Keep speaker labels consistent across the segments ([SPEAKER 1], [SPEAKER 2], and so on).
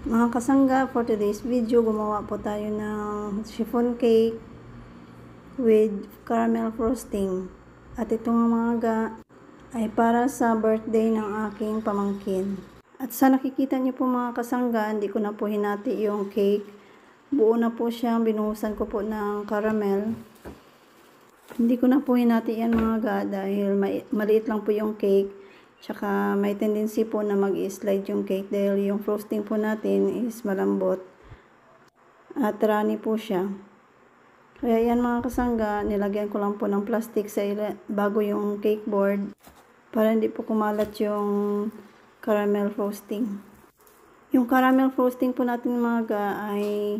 [SPEAKER 1] Mga kasangga, for today's video, gumawa po tayo ng chiffon cake with caramel frosting. At itong mga ay para sa birthday ng aking pamangkin. At sa nakikita niyo po mga kasangga, hindi ko na po hinati yung cake. Buo na po siya, binuhusan ko po ng caramel. Hindi ko na po hinati yan mga dahil maliit lang po yung cake. Tsaka may tendency po na mag-slide yung cake dahil yung frosting po natin is malambot at runny po siya. Kaya yan mga kasangga, nilagyan ko lang po ng plastic sa bago yung cake board para hindi po kumalat yung caramel frosting. Yung caramel frosting po natin mga ay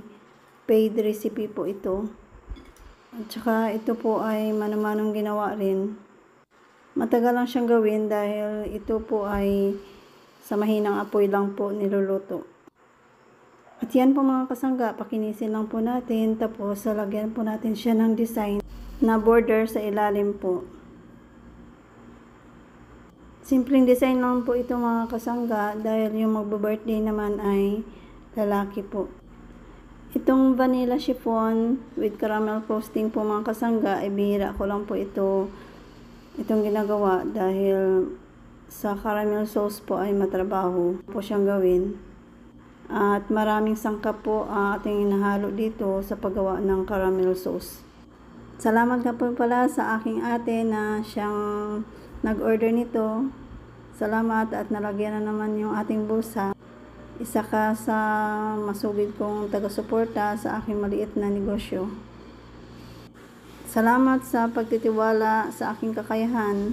[SPEAKER 1] paid recipe po ito. At saka ito po ay mano-manong ginawa rin. Matagal lang siyang gawin dahil ito po ay sa mahinang apoy lang po niluluto. At yan po mga kasangga, pakinisin lang po natin tapos lalagyan po natin siya ng design na border sa ilalim po. Simpleng design lang po ito mga kasangga dahil yung magbo-birthday naman ay lalaki po. Itong vanilla chiffon with caramel frosting po mga kasangga ay bihira ko lang po itong ginagawa dahil sa caramel sauce po ay matrabaho po siyang gawin at maraming sangkap po ang ating inahalo dito sa paggawa ng caramel sauce. Salamat na po pala sa aking ate na siyang nag-order nito. Salamat at nalagyan na naman yung ating bulsa. Isa ka sa masugid kong taga-suporta sa aking maliit na negosyo. Salamat sa pagtitiwala sa aking kakayahan.